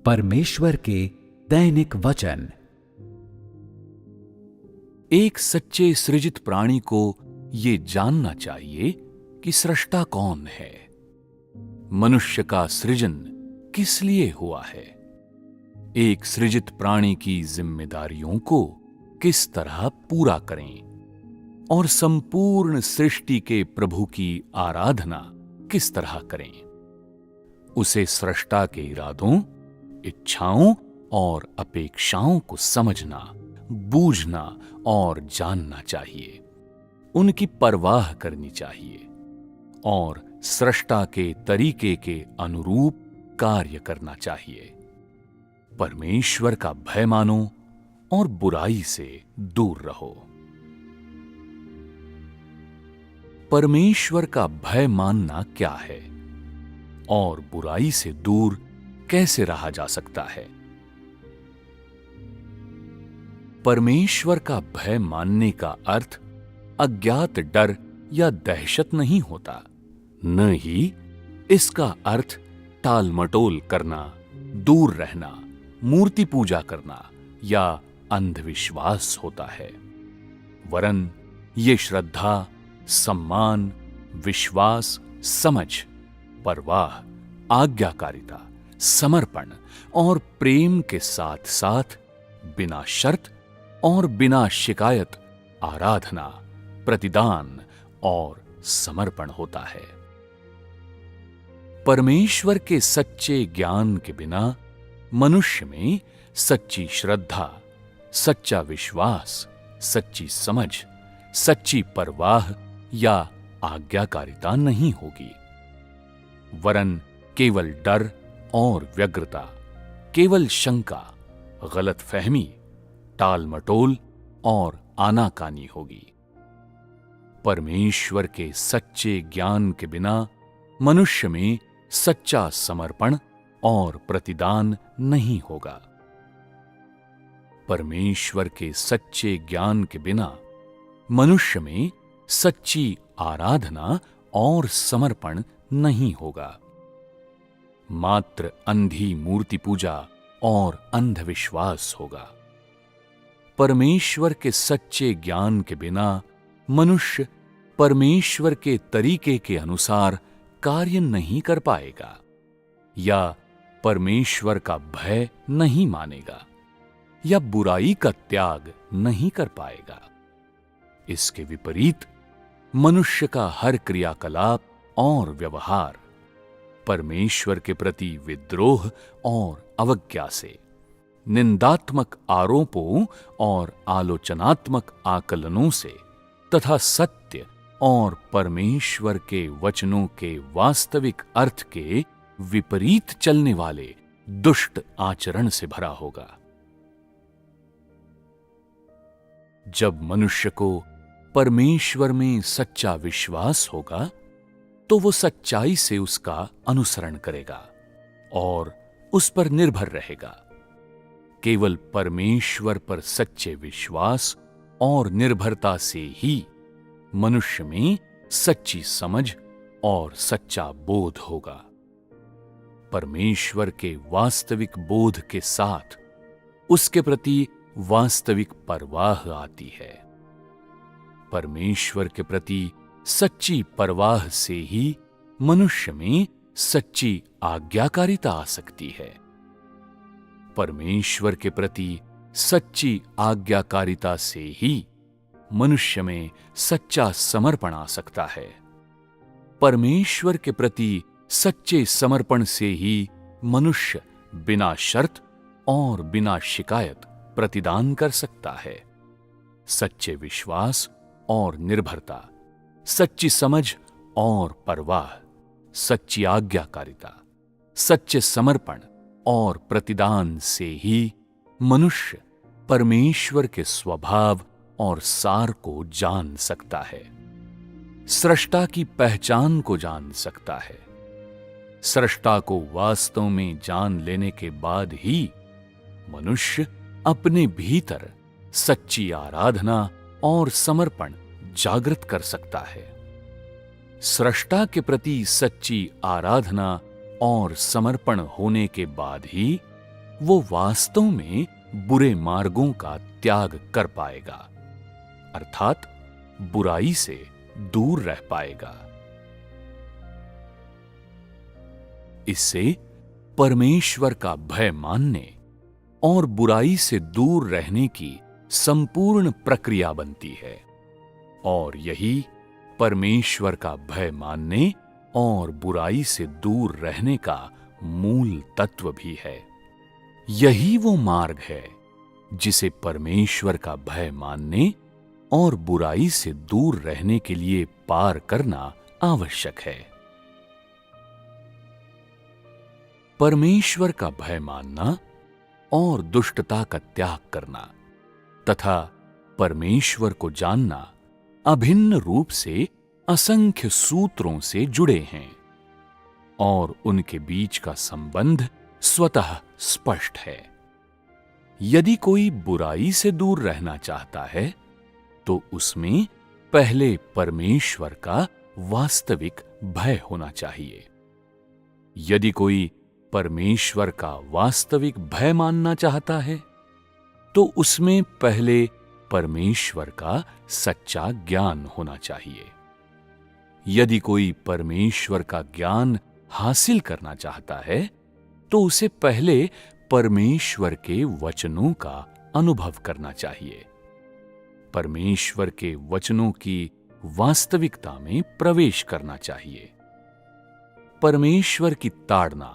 परमेश्वर के दैनिक वचन। एक सच्चे सृजित प्राणी को ये जानना चाहिए कि सृष्टा कौन है, मनुष्य का सृजन किस लिए हुआ है, एक सृजित प्राणी की जिम्मेदारियों को किस तरह पूरा करें और संपूर्ण सृष्टि के प्रभु की आराधना किस तरह करें। उसे सृष्टा के इरादों, इच्छाओं और अपेक्षाओं को समझना, बूझना और जानना चाहिए, उनकी परवाह करनी चाहिए और सृष्टा के तरीके के अनुरूप कार्य करना चाहिए। परमेश्वर का भय मानो और बुराई से दूर रहो। परमेश्वर का भय मानना क्या है और बुराई से दूर कैसे रहा जा सकता है? परमेश्वर का भय मानने का अर्थ अज्ञात डर या दहशत नहीं होता, न ही इसका अर्थ टालमटोल करना, दूर रहना, मूर्ति पूजा करना या अंधविश्वास होता है, वरन ये श्रद्धा, सम्मान, विश्वास, समझ, परवाह, आज्ञाकारिता, समर्पण और प्रेम के साथ साथ बिना शर्त और बिना शिकायत आराधना, प्रतिदान और समर्पण होता है। परमेश्वर के सच्चे ज्ञान के बिना मनुष्य में सच्ची श्रद्धा, सच्चा विश्वास, सच्ची समझ, सच्ची परवाह या आज्ञाकारिता नहीं होगी, वरन केवल डर और व्यग्रता, केवल शंका, गलतफहमी, टालमटोल और आनाकानी होगी। परमेश्वर के सच्चे ज्ञान के बिना मनुष्य में सच्चा समर्पण और प्रतिदान नहीं होगा। परमेश्वर के सच्चे ज्ञान के बिना मनुष्य में सच्ची आराधना और समर्पण नहीं होगा। मात्र अंधी मूर्ति पूजा और अंधविश्वास होगा। परमेश्वर के सच्चे ज्ञान के बिना मनुष्य परमेश्वर के तरीके के अनुसार कार्य नहीं कर पाएगा या परमेश्वर का भय नहीं मानेगा या बुराई का त्याग नहीं कर पाएगा। इसके विपरीत मनुष्य का हर क्रियाकलाप और व्यवहार परमेश्वर के प्रति विद्रोह और अवज्ञा से, निंदात्मक आरोपों और आलोचनात्मक आकलनों से तथा सत्य और परमेश्वर के वचनों के वास्तविक अर्थ के विपरीत चलने वाले दुष्ट आचरण से भरा होगा। जब मनुष्य को परमेश्वर में सच्चा विश्वास होगा तो वो सच्चाई से उसका अनुसरण करेगा और उस पर निर्भर रहेगा। केवल परमेश्वर पर सच्चे विश्वास और निर्भरता से ही मनुष्य में सच्ची समझ और सच्चा बोध होगा। परमेश्वर के वास्तविक बोध के साथ उसके प्रति वास्तविक परवाह आती है। परमेश्वर के प्रति सच्ची परवाह से ही मनुष्य में सच्ची आज्ञाकारिता आ सकती है। परमेश्वर के प्रति सच्ची आज्ञाकारिता से ही मनुष्य में सच्चा समर्पण आ सकता है। परमेश्वर के प्रति सच्चे समर्पण से ही मनुष्य बिना शर्त और बिना शिकायत प्रतिदान कर सकता है। सच्चे विश्वास और निर्भरता, सच्ची समझ और परवाह, सच्ची आज्ञाकारिता, सच्चे समर्पण और प्रतिदान से ही मनुष्य परमेश्वर के स्वभाव और सार को जान सकता है, सृष्टा की पहचान को जान सकता है। सृष्टा को वास्तव में जान लेने के बाद ही मनुष्य अपने भीतर सच्ची आराधना और समर्पण जागृत कर सकता है। सृष्टा के प्रति सच्ची आराधना और समर्पण होने के बाद ही वो वास्तव में बुरे मार्गों का त्याग कर पाएगा, अर्थात बुराई से दूर रह पाएगा। इससे परमेश्वर का भय मानने और बुराई से दूर रहने की संपूर्ण प्रक्रिया बनती है, और यही परमेश्वर का भय मानने और बुराई से दूर रहने का मूल तत्व भी है। यही वो मार्ग है जिसे परमेश्वर का भय मानने और बुराई से दूर रहने के लिए पार करना आवश्यक है। परमेश्वर का भय मानना और दुष्टता का त्याग करना तथा परमेश्वर को जानना अभिन्न रूप से असंख्य सूत्रों से जुड़े हैं, और उनके बीच का संबंध स्वतः स्पष्ट है। यदि कोई बुराई से दूर रहना चाहता है तो उसमें पहले परमेश्वर का वास्तविक भय होना चाहिए। यदि कोई परमेश्वर का वास्तविक भय मानना चाहता है तो उसमें पहले परमेश्वर का सच्चा ज्ञान होना चाहिए। यदि कोई परमेश्वर का ज्ञान हासिल करना चाहता है तो उसे पहले परमेश्वर के वचनों का अनुभव करना चाहिए। परमेश्वर के वचनों की वास्तविकता में प्रवेश करना चाहिए। परमेश्वर की ताड़ना,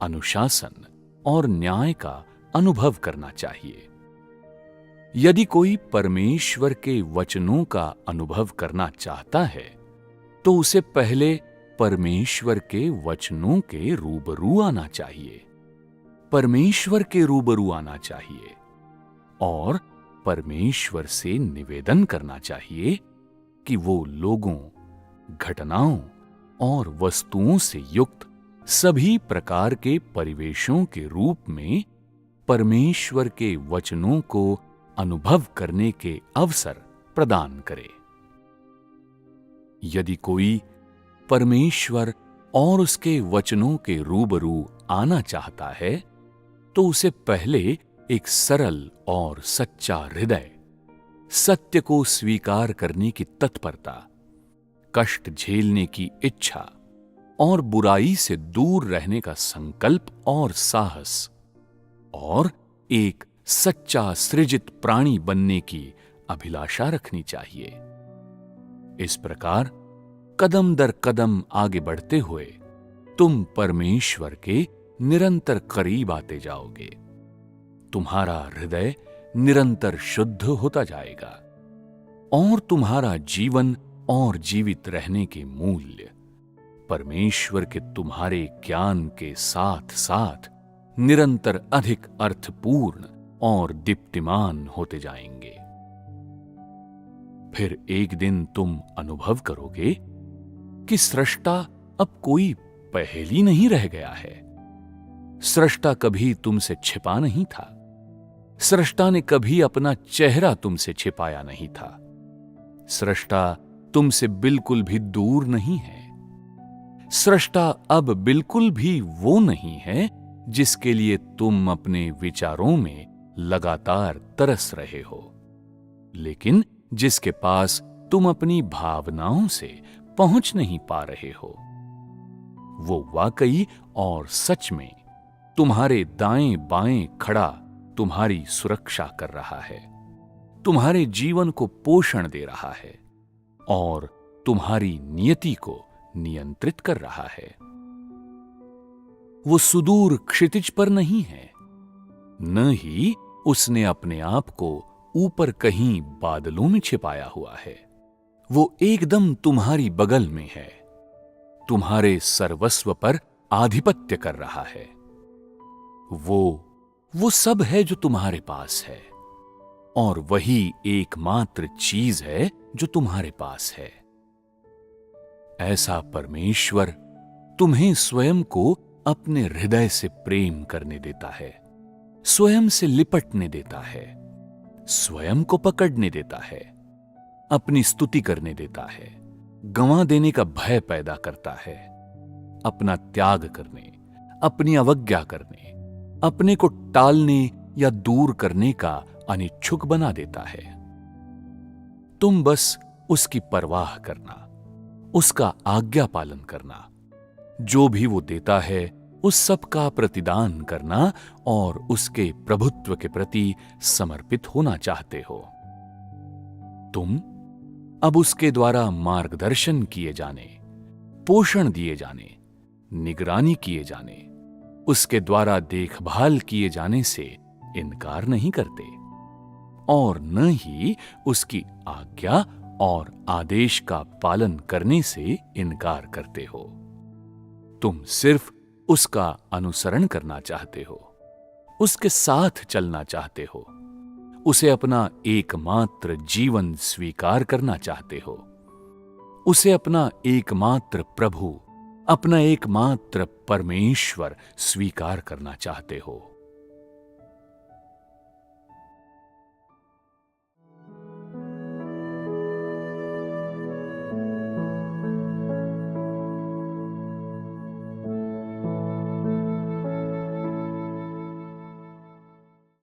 अनुशासन और न्याय का अनुभव करना चाहिए। यदि कोई परमेश्वर के वचनों का अनुभव करना चाहता है तो उसे पहले परमेश्वर के वचनों के रूबरू आना चाहिए। परमेश्वर के रूबरू आना चाहिए और परमेश्वर से निवेदन करना चाहिए कि वो लोगों, घटनाओं और वस्तुओं से युक्त सभी प्रकार के परिवेशों के रूप में परमेश्वर के वचनों को अनुभव करने के अवसर प्रदान करे। यदि कोई परमेश्वर और उसके वचनों के रूबरू आना चाहता है तो उसे पहले एक सरल और सच्चा हृदय, सत्य को स्वीकार करने की तत्परता, कष्ट झेलने की इच्छा और बुराई से दूर रहने का संकल्प और साहस, और एक सच्चा सृजित प्राणी बनने की अभिलाषा रखनी चाहिए। इस प्रकार कदम दर कदम आगे बढ़ते हुए तुम परमेश्वर के निरंतर करीब आते जाओगे। तुम्हारा हृदय निरंतर शुद्ध होता जाएगा और तुम्हारा जीवन और जीवित रहने के मूल्य परमेश्वर के तुम्हारे ज्ञान के साथ साथ निरंतर अधिक अर्थपूर्ण और दीप्तिमान होते जाएंगे। फिर एक दिन तुम अनुभव करोगे कि सृष्टा अब कोई पहेली नहीं रह गया है। सृष्टा कभी तुमसे छिपा नहीं था। सृष्टा ने कभी अपना चेहरा तुमसे छिपाया नहीं था। सृष्टा तुमसे बिल्कुल भी दूर नहीं है। सृष्टा अब बिल्कुल भी वो नहीं है जिसके लिए तुम अपने विचारों में लगातार तरस रहे हो, लेकिन जिसके पास तुम अपनी भावनाओं से पहुंच नहीं पा रहे हो। वो वाकई और सच में तुम्हारे दाएं बाएं खड़ा तुम्हारी सुरक्षा कर रहा है, तुम्हारे जीवन को पोषण दे रहा है और तुम्हारी नियति को नियंत्रित कर रहा है। वो सुदूर क्षितिज पर नहीं है, न ही उसने अपने आप को ऊपर कहीं बादलों में छिपाया हुआ है। वो एकदम तुम्हारी बगल में है, तुम्हारे सर्वस्व पर आधिपत्य कर रहा है। वो सब है जो तुम्हारे पास है, और वही एकमात्र चीज है जो तुम्हारे पास है। ऐसा परमेश्वर तुम्हें स्वयं को अपने हृदय से प्रेम करने देता है, स्वयं से लिपटने देता है, स्वयं को पकड़ने देता है, अपनी स्तुति करने देता है, गंवा देने का भय पैदा करता है, अपना त्याग करने, अपनी अवज्ञा करने अपने को टालने या दूर करने का अनिच्छुक बना देता है। तुम बस उसकी परवाह करना, उसका आज्ञा पालन करना, जो भी वो देता है उस सब का प्रतिदान करना और उसके प्रभुत्व के प्रति समर्पित होना चाहते हो। तुम अब उसके द्वारा मार्गदर्शन किए जाने, पोषण दिए जाने, निगरानी किए जाने, उसके द्वारा देखभाल किए जाने से इनकार नहीं करते और न ही उसकी आज्ञा और आदेश का पालन करने से इनकार करते हो। तुम सिर्फ उसका अनुसरण करना चाहते हो, उसके साथ चलना चाहते हो, उसे अपना एकमात्र जीवन स्वीकार करना चाहते हो, उसे अपना एकमात्र प्रभु, अपना एकमात्र परमेश्वर स्वीकार करना चाहते हो।